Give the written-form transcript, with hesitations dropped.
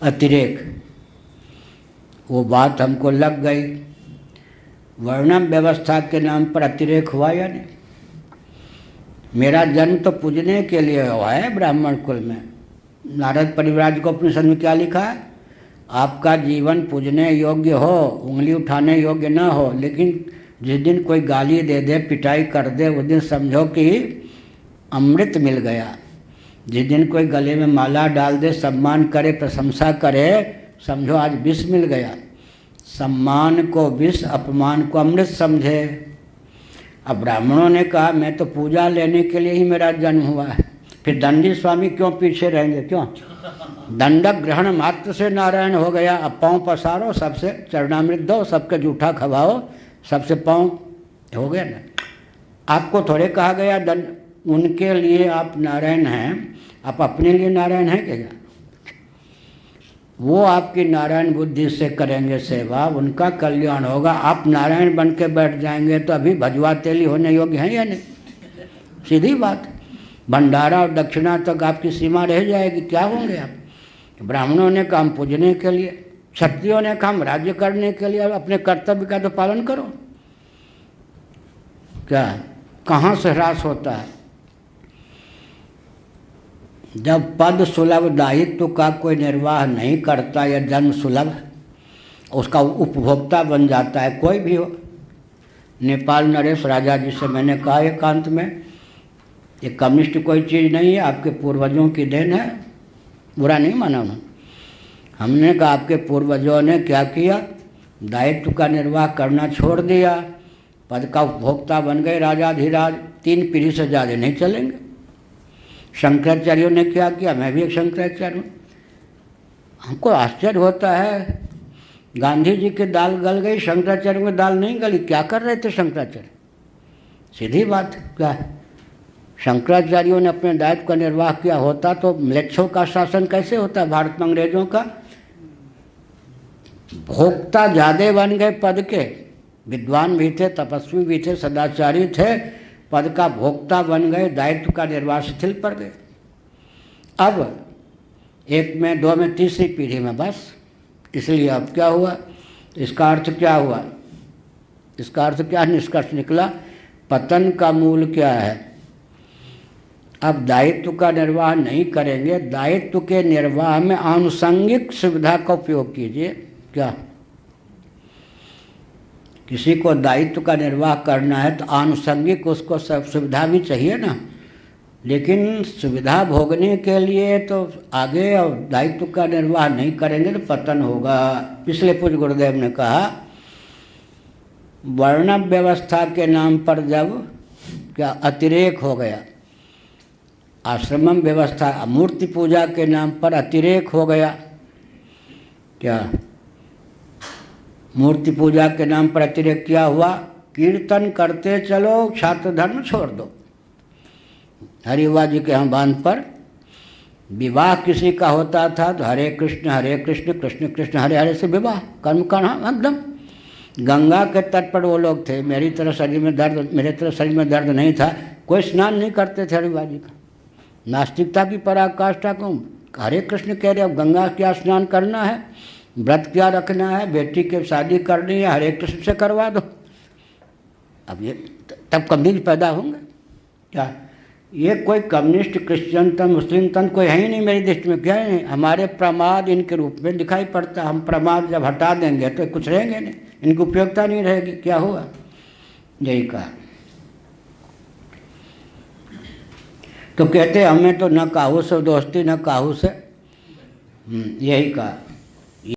अतिरेक, वो बात हमको लग गई। वर्णम व्यवस्था के नाम पर अतिरेक हुआ या नहीं? मेरा जन्म तो पूजने के लिए हुआ है ब्राह्मण कुल में। नारद परिव्राज को उपनिषद में क्या लिखा है? आपका जीवन पूजने योग्य हो, उंगली उठाने योग्य ना हो, लेकिन जिस दिन कोई गाली दे दे, पिटाई कर दे, उस दिन समझो कि अमृत मिल गया। जिस दिन कोई गले में माला डाल दे, सम्मान करे, प्रशंसा करे, समझो आज विष मिल गया। सम्मान को विष, अपमान को अमृत समझे। अब ब्राह्मणों ने कहा मैं तो पूजा लेने के लिए ही मेरा जन्म हुआ है, फिर दंडी स्वामी क्यों पीछे रहेंगे? क्यों? दंडक ग्रहण मात्र से नारायण हो गया। अब पाँव पसारो, सबसे चरणामृत दो, सबके जूठा खवाओ, सबसे पाँव हो गया ना। आपको थोड़े कहा गया दंड, उनके लिए आप नारायण हैं, आप अपने लिए नारायण हैं क्या? वो आपकी नारायण बुद्धि से करेंगे सेवा, उनका कल्याण होगा। आप नारायण बन के बैठ जाएंगे तो अभी भजवा तेली होने योग्य हैं या नहीं? सीधी बात। भंडारा और दक्षिणा तक आपकी सीमा रह जाएगी, क्या होंगे आप? ब्राह्मणों ने काम पूजने के लिए, क्षत्रियों ने काम राज्य करने के लिए, अपने कर्तव्य का तो पालन करो। क्या कहाँ से ह्रास होता है? जब पद सुलभ दायित्व का कोई निर्वाह नहीं करता या जन्म सुलभ, उसका उपभोक्ता बन जाता है, कोई भी हो। नेपाल नरेश राजा जी से मैंने कहा एकांत में, ये कम्युनिस्ट कोई चीज़ नहीं है, आपके पूर्वजों की देन है। बुरा नहीं माना उन्होंने। हमने कहा आपके पूर्वजों ने क्या किया? दायित्व का निर्वाह करना छोड़ दिया, पद का उपभोक्ता बन गए राजाधिराज। 3 पीढ़ी से ज़्यादा नहीं चलेंगे। शंकराचार्यों ने क्या किया? मैं भी एक शंकराचार्य हूँ। हमको आश्चर्य होता है, गांधी जी की दाल गल गई, शंकराचार्यों की दाल नहीं गली। क्या कर रहे थे शंकराचार्य? सीधी बात। क्या शंकराचार्यों ने अपने दायित्व का निर्वाह किया होता तो म्लेच्छों का शासन कैसे होता? भारत में अंग्रेजों का भोक्ता ज़्यादा बन गए पद के। विद्वान भी थे, तपस्वी भी थे, सदाचारी थे, पद का भोक्ता बन गए, दायित्व का निर्वाह शिथिल पड़ गए। अब 1 में 2 में 3री पीढ़ी में बस। इसलिए अब क्या हुआ? इसका अर्थ क्या हुआ? इसका अर्थ क्या निष्कर्ष निकला? पतन का मूल क्या है? अब दायित्व का निर्वाह नहीं करेंगे, दायित्व के निर्वाह में आनुषंगिक सुविधा का उपयोग कीजिए। क्या किसी को दायित्व का निर्वाह करना है तो आनुषंगिक उसको सब सुविधा भी चाहिए ना। लेकिन सुविधा भोगने के लिए तो आगे, और दायित्व का निर्वाह नहीं करेंगे तो पतन होगा। पिछले पूज्य गुरुदेव ने कहा, वर्ण व्यवस्था के नाम पर जब क्या अतिरेक हो गया, आश्रमम व्यवस्था, मूर्ति पूजा के नाम पर अतिरेक हो गया। क्या मूर्ति पूजा के नाम पर अतिरेक क्या हुआ? कीर्तन करते चलो, छात्र धर्म छोड़ दो। हरिवा जी के यहाँ बांध पर विवाह किसी का होता था तो हरे कृष्ण कृष्ण कृष्ण हरे हरे से विवाह, कर्म करना एकदम। गंगा के तट पर वो लोग थे, मेरी तरह शरीर में दर्द, मेरे तरह शरीर में दर्द नहीं था, कोई स्नान नहीं करते थे हरिवा जी का। नास्तिकता की पराकाष्ठा को हरे कृष्ण कह रहे, अब गंगा क्या स्नान करना है, व्रत क्या रखना है, बेटी की शादी करनी है, हरे कृष्ण से करवा दो। अब ये तब कम्युनिस्ट पैदा होंगे क्या? ये कोई कम्युनिस्ट, क्रिश्चियन तन, मुस्लिम तन कोई है ही नहीं मेरी दृष्टि में। क्या है? हमारे प्रमाद इनके रूप में दिखाई पड़ता। हम प्रमाद जब हटा देंगे तो कुछ रहेंगे नहीं, इनकी उपयोगिता नहीं रहेगी। क्या हुआ? यही कहा। तो कहते हमें तो न काहू से दोस्ती न काहू से, यही कहा।